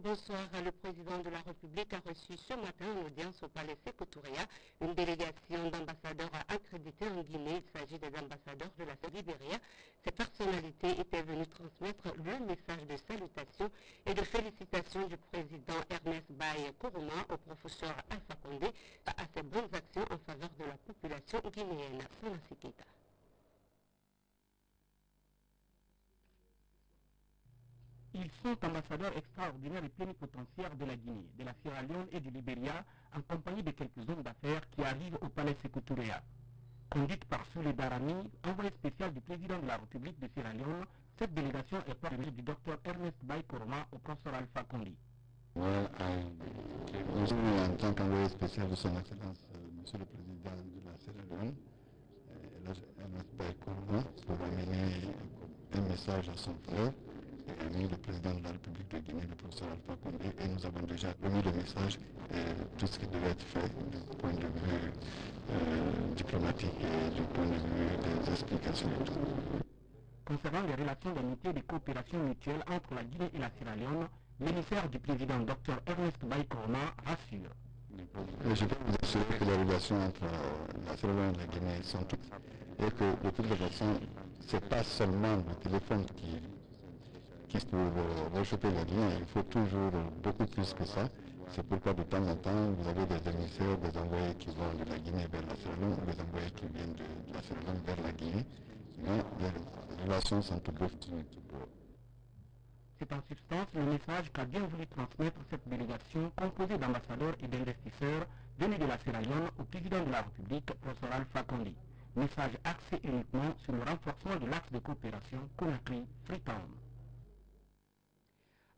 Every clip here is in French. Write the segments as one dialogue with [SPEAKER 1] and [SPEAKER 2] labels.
[SPEAKER 1] Bonsoir. Le président de la République a reçu ce matin en audience au palais Sékou Touré une délégation d'ambassadeurs accrédités en Guinée. Il s'agit des ambassadeurs de la Libéria. Ces personnalités étaient venues transmettre le message de salutation et de félicitations du président Ernest Bai Koroma au professeur Alpha Condé à ses bonnes actions en faveur de la population guinéenne. Sanassi Keita.
[SPEAKER 2] Ils sont ambassadeurs extraordinaires et plénipotentiaires de la Guinée, de la Sierra Leone et du Libéria, en compagnie de quelques hommes d'affaires qui arrivent au palais Sékou Touré. Conduite par Souley Darami, envoyé spécial du président de la République de Sierra Leone, cette délégation est parvenue du docteur Ernest Bai Koroma au professeur Alpha Condé.
[SPEAKER 3] Aujourd'hui, en tant qu'envoyé spécial de son Excellence, Monsieur le Président de la Sierra Leone, Ernest Bai Koroma, pour amener un message à son frère, et le président de la République de Guinée, le professeur Alpha Condé, et nous avons déjà remis le message et tout ce qui devait être fait du point de vue diplomatique et du point de vue des explications et tout.
[SPEAKER 2] Concernant les relations d'amitié et de coopération mutuelle entre la Guinée et la Sierra Leone, l'émissaire du président Dr Ernest Bai Koroma rassure.
[SPEAKER 3] Je peux vous assurer que les relations entre la Sierra Leone et la Guinée sont toutes et que de toute façon, ce n'est pas seulement le téléphone qui pour rejeter la Guinée, il faut toujours beaucoup plus que ça. C'est pourquoi de temps en temps, vous avez des émissaires, des envoyés qui vont de la Guinée vers la Sierra Leone, ou des envoyés qui viennent de la Sierra Leone vers la Guinée. Mais les relations sont toujours
[SPEAKER 2] C'est en substance le message qu'a bien voulu transmettre cette délégation composée d'ambassadeurs et d'investisseurs venus de la Sierra Leone au président de la République, professeur Alpha Condé. Message axé uniquement sur le renforcement de l'axe de coopération Conakry-Freetown.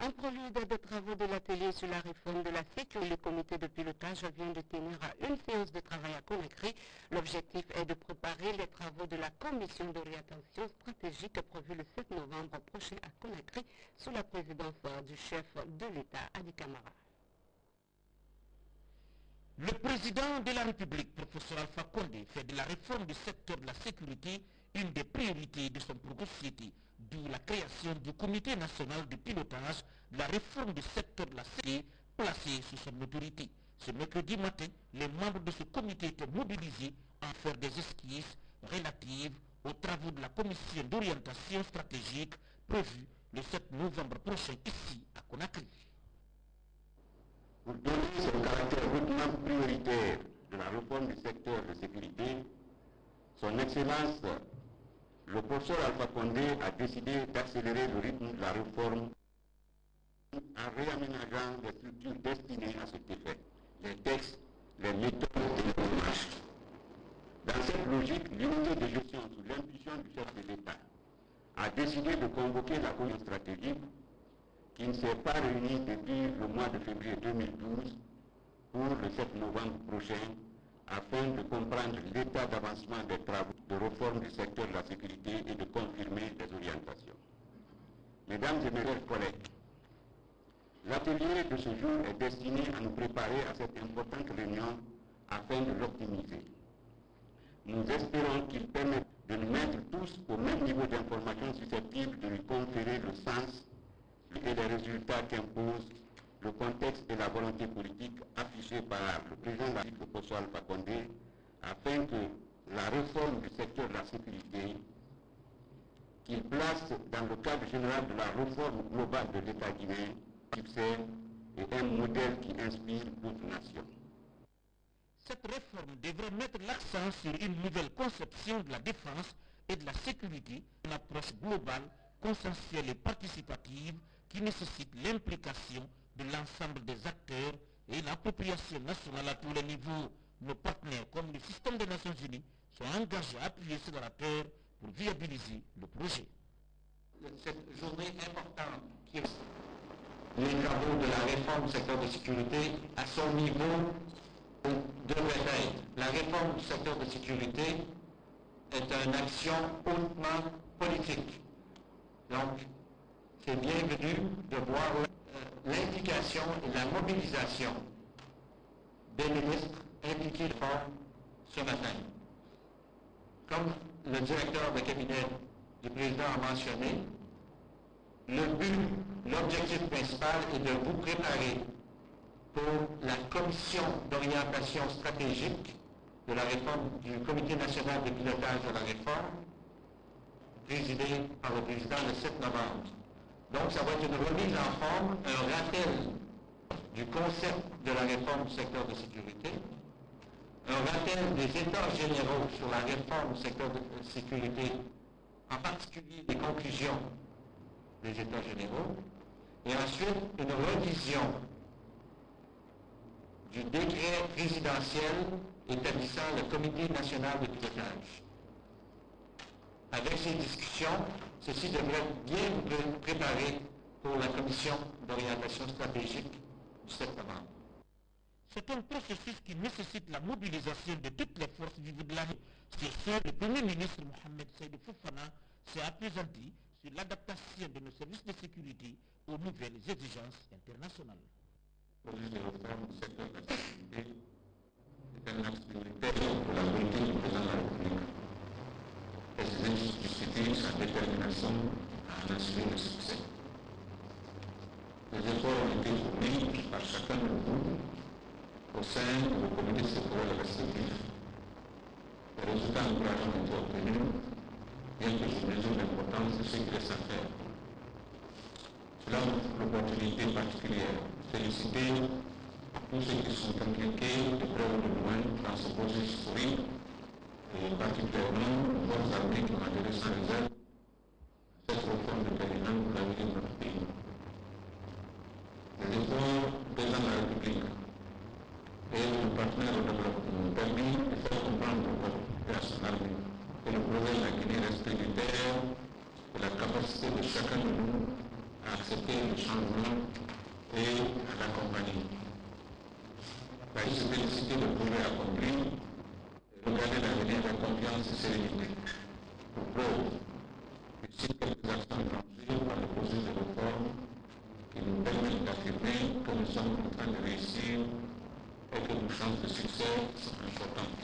[SPEAKER 1] En prélude des travaux de l'atelier sur la réforme de la sécurité, le comité de pilotage vient de tenir une séance de travail à Conakry. L'objectif est de préparer les travaux de la commission d'orientation stratégique prévue le 7 novembre prochain à Conakry sous la présidence du chef de l'État, Adi Camara.
[SPEAKER 4] Le président de la République, professeur Alpha Condé, fait de la réforme du secteur de la sécurité une des priorités de son programme, d'où la création du comité national de pilotage de la réforme du secteur de la sécurité placé sous son autorité. Ce mercredi matin, les membres de ce comité étaient mobilisés à faire des esquisses relatives aux travaux de la commission d'orientation stratégique prévue le 7 novembre prochain ici à Conakry.
[SPEAKER 5] Pour donner ce caractère hautement prioritaire de la réforme du secteur de sécurité, son Excellence, le professeur Alpha Condé a décidé d'accélérer le rythme de la réforme en réaménageant les structures destinées à cet effet, les textes, les méthodes et les démarches. Dans cette logique, l'unité de gestion sous l'impulsion du chef de l'État a décidé de convoquer la commission stratégique qui ne s'est pas réunie depuis le mois de février 2012 pour le 7 novembre prochain afin de comprendre l'état d'avancement des travaux de réforme du secteur de la sécurité et de confirmer les orientations. Mesdames et messieurs collègues, l'atelier de ce jour est destiné à nous préparer à cette importante réunion afin de l'optimiser. Nous espérons qu'il permette de nous mettre tous au même niveau d'information susceptible de lui conférer le sens et les résultats qu'impose le contexte et la volonté politique affichée par le président de la République, le professeur Alpha Condé, afin que la réforme du secteur de la sécurité, qu'il place dans le cadre général de la réforme globale de l'État guinéen, succès et un modèle qui inspire d'autres nations.
[SPEAKER 4] Cette réforme devrait mettre l'accent sur une nouvelle conception de la défense et de la sécurité, une approche globale, consensuelle et participative qui nécessite l'implication de l'ensemble des acteurs et l'appropriation nationale à tous les niveaux. Nos partenaires comme le système des Nations Unies sont engagés à appuyer ces donateurs pour viabiliser le projet.
[SPEAKER 6] Cette journée importante qui est les travaux de la réforme du secteur de sécurité à son niveau devrait être. La réforme du secteur de sécurité est une action hautement politique. Donc, c'est bienvenu de voir l'implication et la mobilisation des ministres impliqués ce matin. Comme le directeur de cabinet du président a mentionné, l'objectif principal est de vous préparer pour la commission d'orientation stratégique de la réforme du Comité national de pilotage de la réforme, présidée par le président le 7 novembre. Donc, ça va être une remise en forme, un rappel du concept de la réforme du secteur de sécurité, un rappel des états généraux sur la réforme du secteur de sécurité, en particulier les conclusions des états généraux, et ensuite une révision du décret présidentiel établissant le Comité national de pilotage. Avec ces discussions, ceci devrait bien vous préparer pour la commission d'orientation stratégique du 7 novembre.
[SPEAKER 4] C'est un processus qui nécessite la mobilisation de toutes les forces vives de l'armée. Sur ce, le Premier ministre Mohamed Seydou Fofana s'est appesanti sur l'adaptation de nos services de sécurité aux nouvelles exigences internationales.
[SPEAKER 5] Le projet de réforme du secteur de la sécurité est un axe prioritaire pour la politique du président de la République. Président justifie sa détermination à en assurer le succès. Les efforts ont été fournis par chacun de vous au sein de vos comités sectoriels respectifs. Les résultats encourageants ont été obtenus, bien que je mesure l'importance de ce qui reste à faire. Cela m'offre l'opportunité particulière de féliciter tous ceux qui sont impliqués de près ou de loin dans ce projet historique, et particulièrement les forces armées qui ont adhéré sans réserve à cette réforme déterminante pour l'avenir de notre pays. Les efforts du président de la République et nos partenaires au développement ont permis de faire comprendre au peuple et à son armée que le projet de la Guinée reste prioritaire et la capacité de chacun de nous à accepter le changement et à l'accompagner. Il s'agit de féliciter le progrès accompli et regarder l'avenir avec confiance et sérénité. Pour preuve, ici quelques actions franchies par le processus de réforme qui nous permettent d'affirmer que nous sommes en train de réussir et que nos chances de succès sont importantes.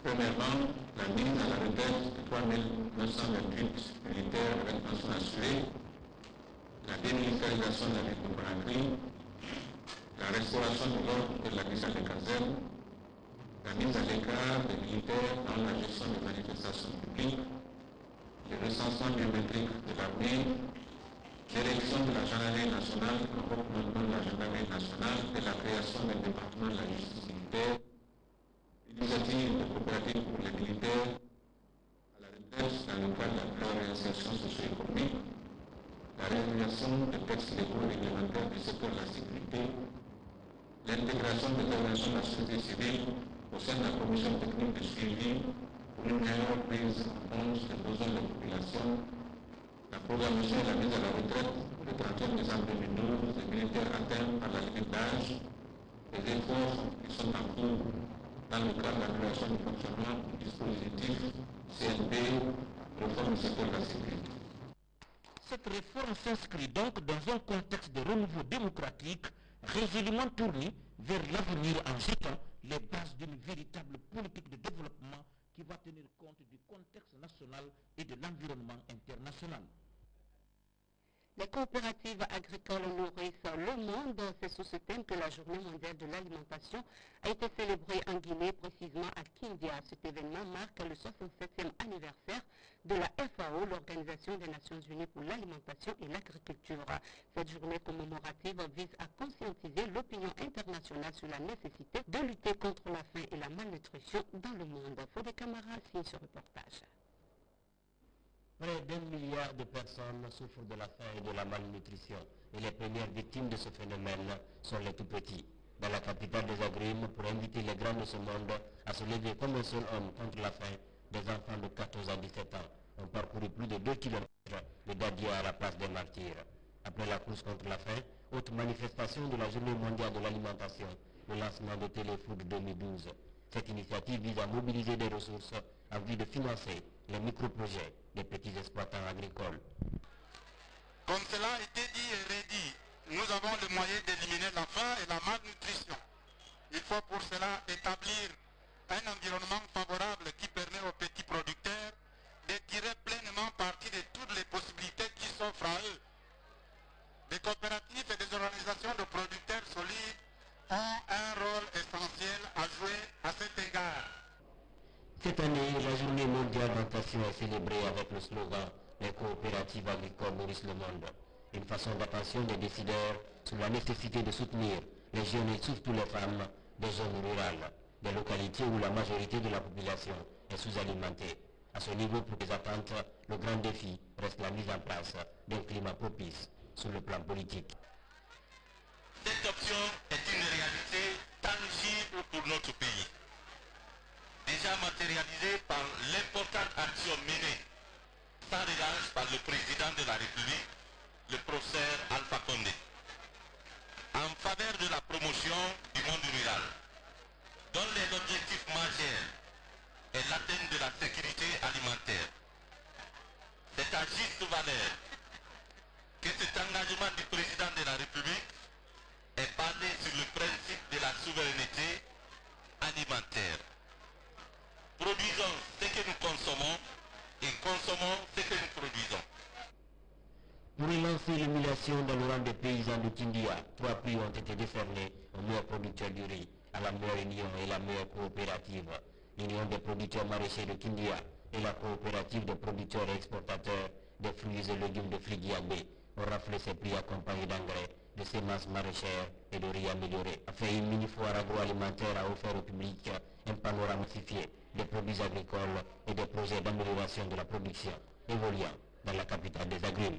[SPEAKER 5] Premièrement, la mise à la retraite de 3928 militaires avec pension assurée, la démilitarisation de la ville de Conakry, la restauration de l'ordre et de la mise à des casernes, la mise à l'écart des militaires dans la gestion des manifestations publiques, le recensement biométrique de l'armée, l'élection de la gendarmerie nationale en recommandement de la gendarmerie nationale et la création d'un département de la justice militaire, l'initiative de coopérative pour les militaires à la retraite dans le cadre de la réinsertion socio-économique, la réalisation des textes légaux réglementaires du secteur de la sécurité, l'intégration des organisations de la société civile au sein de la commission technique de suivi pour une meilleure prise en compte des besoins de la population, la programmation et la mise à la retraite le 31 décembre 2012 des militaires atteints par la limite d'âge, les efforts qui sont en cours dans le cadre de la création du fonctionnement du dispositif CNP, réforme du secteur de la sécurité.
[SPEAKER 4] Cette réforme s'inscrit donc dans un contexte de renouveau démocratique résolument tourné vers l'avenir en jetant les bases d'une véritable politique de développement qui va tenir compte du contexte national et de l'environnement international.
[SPEAKER 1] Les coopératives agricoles nourrissent le monde. C'est sous ce thème que la Journée mondiale de l'alimentation a été célébrée en Guinée, précisément à Kindia. Cet événement marque le 67e anniversaire de la FAO, l'Organisation des Nations Unies pour l'alimentation et l'agriculture. Cette journée commémorative vise à conscientiser l'opinion internationale sur la nécessité de lutter contre la faim et la malnutrition dans le monde. Fodé Camara signe ce reportage.
[SPEAKER 7] Près d'1 milliard de personnes souffrent de la faim et de la malnutrition. Et les premières victimes de ce phénomène sont les tout-petits. Dans la capitale des Agrimes, pour inviter les grands de ce monde à se lever comme un seul homme contre la faim, des enfants de 14 à 17 ans ont parcouru plus de 2 km de Dadia à la place des martyrs. Après la course contre la faim, autre manifestation de la Journée mondiale de l'alimentation, le lancement de Téléfood 2012. Cette initiative vise à mobiliser des ressources en vue de financer les micro-projets des petits exploitants agricoles.
[SPEAKER 8] Comme cela a été dit et redit, nous avons le moyen d'éliminer la faim et la malnutrition. Il faut pour cela établir un environnement favorable qui permet aux petits producteurs de tirer pleinement parti de toute coopératives et des organisations de producteurs solides ont un rôle essentiel à jouer à cet égard.
[SPEAKER 7] Cette année, la journée mondiale d'orientation est célébrée avec le slogan « Les coopératives agricoles nourrissent le monde ». Une façon d'attention des décideurs sur la nécessité de soutenir les jeunes et surtout les femmes des zones rurales, des localités où la majorité de la population est sous-alimentée. À ce niveau, pour les attentes, le grand défi reste la mise en place d'un climat propice sur le plan politique.
[SPEAKER 8] Cette option est une réalité tangible pour notre pays, déjà matérialisée par l'importante action menée sans relâche par le président de la République, le professeur Alpha Condé, en faveur de la promotion du monde rural, dont les objectifs majeurs est l'atteinte de la sécurité alimentaire. C'est à juste valeur que cet engagement du président de la République est basé sur le principe de la souveraineté alimentaire. Produisons ce que nous consommons et consommons ce que nous produisons.
[SPEAKER 7] Pour relancer l'émulation dans le rang des paysans de Kindia, 3 prix ont été décernés aux meilleurs producteurs du riz, à la meilleure union et la meilleure coopérative. L'Union des producteurs maraîchers de Kindia et la coopérative des producteurs et exportateurs des fruits et légumes de Frigiambé ont raflé ces prix accompagnés d'engrais, de semences maraîchères et de riz amélioré. A fait une mini-foire agroalimentaire à offert au public un panorama massifié des produits agricoles et des projets d'amélioration de la production évoluant dans la capitale des agrumes.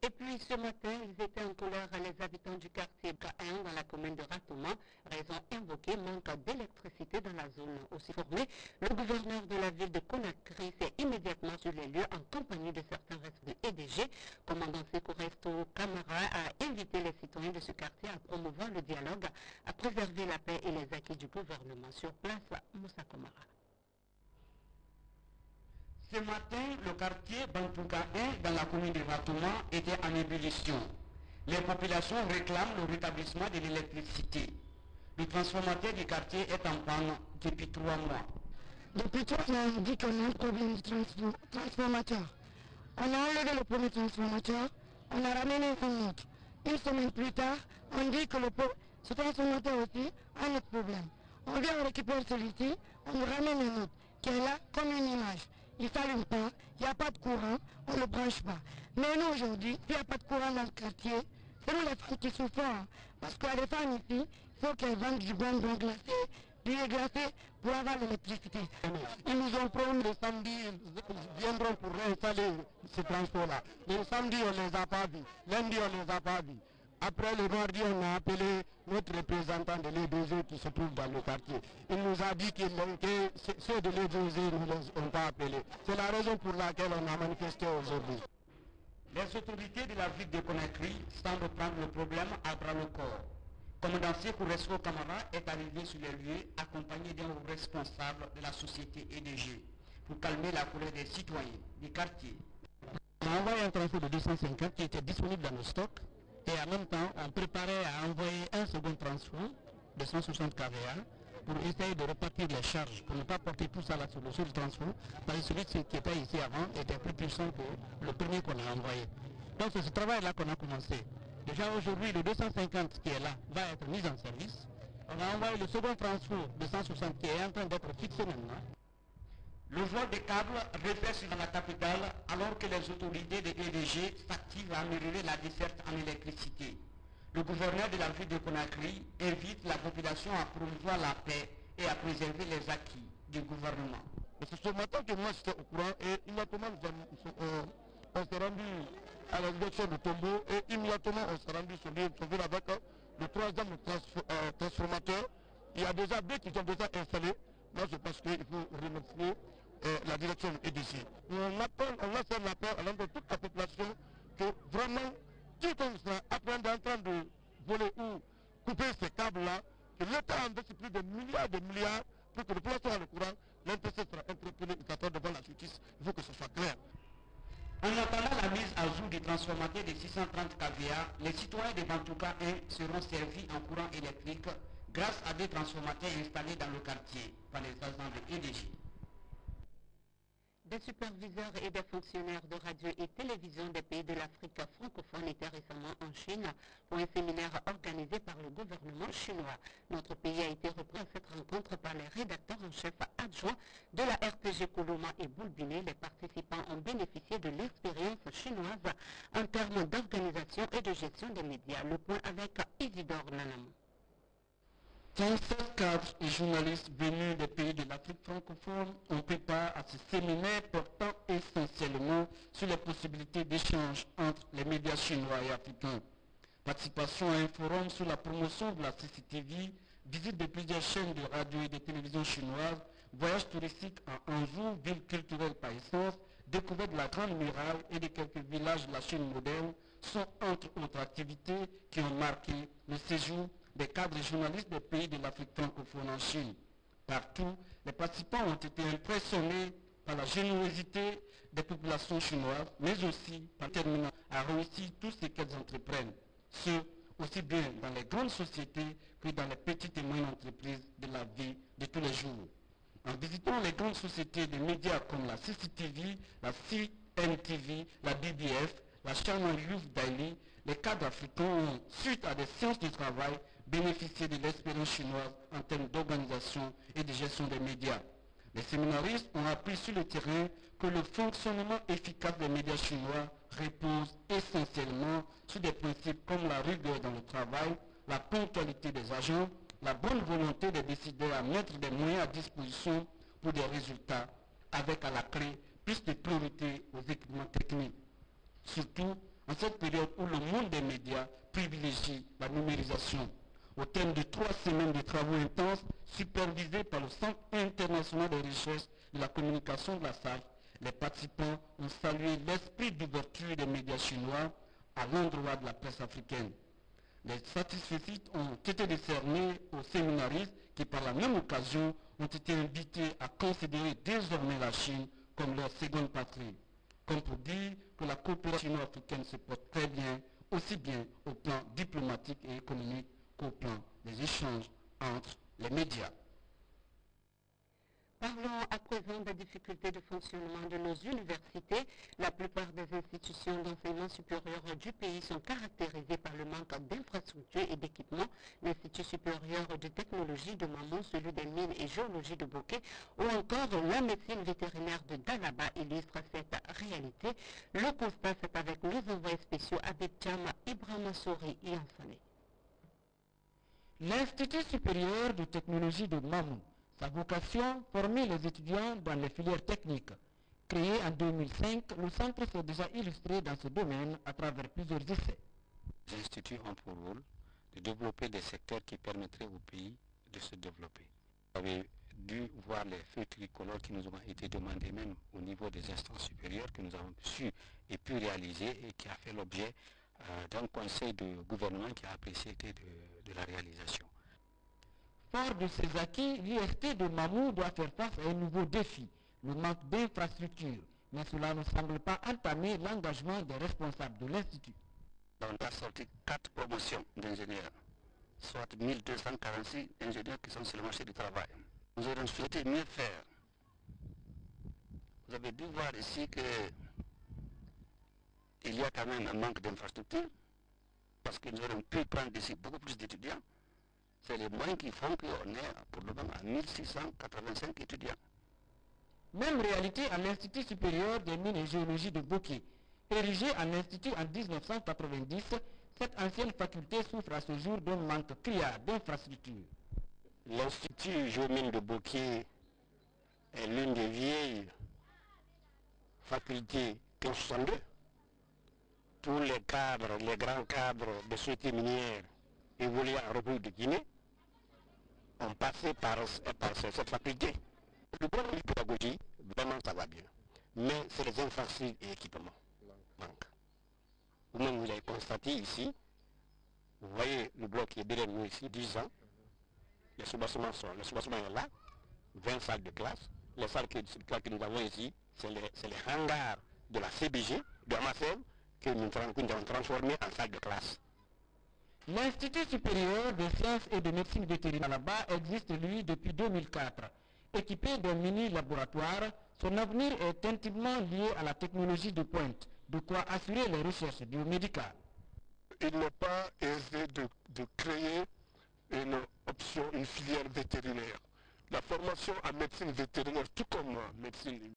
[SPEAKER 1] Et puis ce matin, ils étaient en colère les habitants du quartier K1 dans la commune de Ratoma. Raison invoquée, manque d'électricité dans la zone. Aussi formé, le gouverneur de la ville de Conakry s'est immédiatement sur les lieux en compagnie de certains restes de EDG. Commandant Sekou Resto Camara a invité les citoyens de ce quartier à promouvoir le dialogue, à préserver la paix et les acquis du gouvernement. Sur place, Moussa Komara.
[SPEAKER 2] Ce matin, le quartier Bantouka 1 dans la commune de Ratoma était en ébullition. Les populations réclament le rétablissement de l'électricité. Le transformateur du quartier est en panne depuis 3 mois.
[SPEAKER 9] Depuis 3 mois, on dit qu'on a un problème de transformateur. On a enlevé le premier transformateur, on a ramené un autre. Une semaine plus tard, on dit que ce transformateur aussi a un autre problème. On vient récupérer celui-ci, on nous ramène un autre, qui est là comme une image. Il ne s'allume pas, il n'y a pas de courant, on ne le branche pas. Mais nous aujourd'hui, il n'y a pas de courant dans le quartier, c'est nous les femmes qui souffrons. Parce que les femmes ici, il faut qu'elles vendent du bonbon glacé, du lait glacé pour avoir l'électricité. Ils nous ont promis le samedi, ils viendront pour réinstaller ce transport-là. Mais le samedi, on ne les a pas vus. Lundi, on ne les a pas vus. Après le mardi, on a appelé notre représentant de l'EDG qui se trouve dans le quartier. Il nous a dit que ceux de l'EDG ne les ont pas appelés. C'est la raison pour laquelle on a manifesté aujourd'hui.
[SPEAKER 2] Les autorités de la ville de Conakry semblent prendre le problème à bras le corps. Commandant Sekou Resto Camara est arrivé sur les lieux accompagné d'un responsable de la société EDG pour calmer la colère des citoyens du quartier.
[SPEAKER 10] On a envoyé un transfert de 250 qui était disponible dans nos stocks. Et en même temps, on préparait à envoyer un second transfert de 160 kVA pour essayer de repartir les charges, pour ne pas porter tout ça là sur le seul transfert, parce que celui qui était ici avant était plus puissant que le premier qu'on a envoyé. Donc c'est ce travail-là qu'on a commencé. Déjà aujourd'hui, le 250 qui est là va être mis en service. On a envoyé le second transfert de 160 qui est en train d'être fixé maintenant.
[SPEAKER 2] Le vol des câbles régresse dans la capitale alors que les autorités de EDG s'activent à améliorer la desserte en électricité. Le gouverneur de la ville de Conakry invite la population à promouvoir la paix et à préserver les acquis du gouvernement.
[SPEAKER 10] C'est ce matin que moi j'étais au courant et immédiatement on s'est rendu à la direction de Tombo et immédiatement on s'est rendu sur l'île avec le 3e transformateur. Il y a déjà deux qui sont déjà installés. Moi je pense qu'il faut remercier la direction EDC. On lance un appel à l'endroit de toute la population que vraiment, quiconque sera en train de voler ou couper ces câbles-là, que l'État investit plus de milliards pour que le population ait le courant, l'intérêt sera interpellé, il s'attend devant la justice, il faut que ce soit clair.
[SPEAKER 2] En attendant la mise à jour du transformateur de 630 kVA, les citoyens de Bantouka 1 seront servis en courant électrique grâce à des transformateurs installés dans le quartier par les agents de EDG.
[SPEAKER 1] Des superviseurs et des fonctionnaires de radio et télévision des pays de l'Afrique francophone étaient récemment en Chine pour un séminaire organisé par le gouvernement chinois. Notre pays a été repris à cette rencontre par les rédacteurs en chef adjoints de la RPG Koloma et Boulbiné. Les participants ont bénéficié de l'expérience chinoise en termes d'organisation et de gestion des médias. Le point avec Isidore Nanam.
[SPEAKER 2] 37 cadres et journalistes venus des pays de l'Afrique francophone ont pris part à ce séminaire portant essentiellement sur les possibilités d'échange entre les médias chinois et africains. Participation à un forum sur la promotion de la CCTV, visite de plusieurs chaînes de radio et de télévision chinoises, voyage touristique en Anjou, ville culturelle par essence, découverte de la Grande Muraille et de quelques villages de la Chine moderne sont entre autres activités qui ont marqué le séjour des cadres et journalistes des pays de l'Afrique francophone en Chine. Partout, les participants ont été impressionnés par la générosité des populations chinoises, mais aussi par déterminant à réussir tout ce qu'elles entreprennent, ce aussi bien dans les grandes sociétés que dans les petites et moyennes entreprises de la vie de tous les jours. En visitant les grandes sociétés de médias comme la CCTV, la CNTV, la BBF, la Channel Youth Daily, les cadres africains ont, suite à des séances de travail, bénéficié de l'expérience chinoise en termes d'organisation et de gestion des médias. Les séminaristes ont appris sur le terrain que le fonctionnement efficace des médias chinois repose essentiellement sur des principes comme la rigueur dans le travail, la ponctualité des agents, la bonne volonté des décideurs à mettre des moyens à disposition pour des résultats, avec à la clé plus de priorité aux équipements techniques. Surtout en cette période où le monde des médias privilégie la numérisation. Au terme de 3 semaines de travaux intenses supervisés par le Centre international de recherche de la communication de la SAF, les participants ont salué l'esprit d'ouverture des médias chinois à l'endroit de la presse africaine. Les satisfaits ont été décernés aux séminaristes qui, par la même occasion, ont été invités à considérer désormais la Chine comme leur seconde patrie. Comme pour dire que la coopération chino-africaine se porte très bien, aussi bien au plan diplomatique et économique qu'au plan des échanges entre les médias.
[SPEAKER 1] Parlons à présent des difficultés de fonctionnement de nos universités. La plupart des institutions d'enseignement supérieur du pays sont caractérisées par le manque d'infrastructures et d'équipements. L'Institut supérieur de technologie de Mamou, celui des mines et géologie de Bokeh, ou encore la médecine vétérinaire de Dalaba illustre cette réalité. Le constat, c'est avec nos envoyés spéciaux Abid Cham, Ibrahima Sori et Ansane.
[SPEAKER 2] L'Institut supérieur de technologie de Mamou, sa vocation, former les étudiants dans les filières techniques. Créé en 2005, le centre s'est déjà illustré dans ce domaine à travers plusieurs essais.
[SPEAKER 11] Les instituts ont pour rôle de développer des secteurs qui permettraient au pays de se développer. Vous avez dû voir les feux tricolores qui nous ont été demandés même au niveau des instances supérieures que nous avons su et pu réaliser et qui a fait l'objet d'un conseil de gouvernement qui a apprécié de la réalisation.
[SPEAKER 2] Fort de ces acquis, l'IST de Mamou doit faire face à un nouveau défi, le manque d'infrastructures. Mais cela ne semble pas entamer l'engagement des responsables de l'Institut.
[SPEAKER 11] On a sorti 4 promotions d'ingénieurs, soit 1246 ingénieurs qui sont sur le marché du travail. Nous aurions souhaité mieux faire. Vous avez dû voir ici qu'il y a quand même un manque d'infrastructures, parce que nous aurions pu prendre ici beaucoup plus d'étudiants. C'est les moyens qui font qu'on est pour le moment à 1685 étudiants.
[SPEAKER 2] Même réalité à l'Institut supérieur des mines et géologie de Bokeh. Érigé en institut en 1990, cette ancienne faculté souffre à ce jour d'un manque criard d'infrastructures.
[SPEAKER 11] L'Institut géomine de Bokeh est l'une des vieilles facultés 1562. Tous les cadres, les grands cadres de sociétés minières évoluant en République de Guinée ont passé par cette faculté. Le bon de pédagogie, vraiment ça va bien. Mais c'est les infrastructures et équipements manquent. Vous-même vous avez constaté ici, vous voyez le bloc qui est derrière nous ici, 10 ans, le soubassement est là, 20 salles de classe. Les salles que nous avons ici, c'est les hangars de la CBG, de Amassem, que nous avons transformés en salles de classe.
[SPEAKER 2] L'Institut supérieur de sciences et de médecine vétérinaire là-bas existe, lui, depuis 2004. Équipé d'un mini-laboratoire, Son avenir est intimement lié à la technologie de pointe, de quoi assurer les recherches biomédicales.
[SPEAKER 10] Il n'est pas aisé de créer une option, une filière vétérinaire. La formation en médecine vétérinaire, tout comme médecine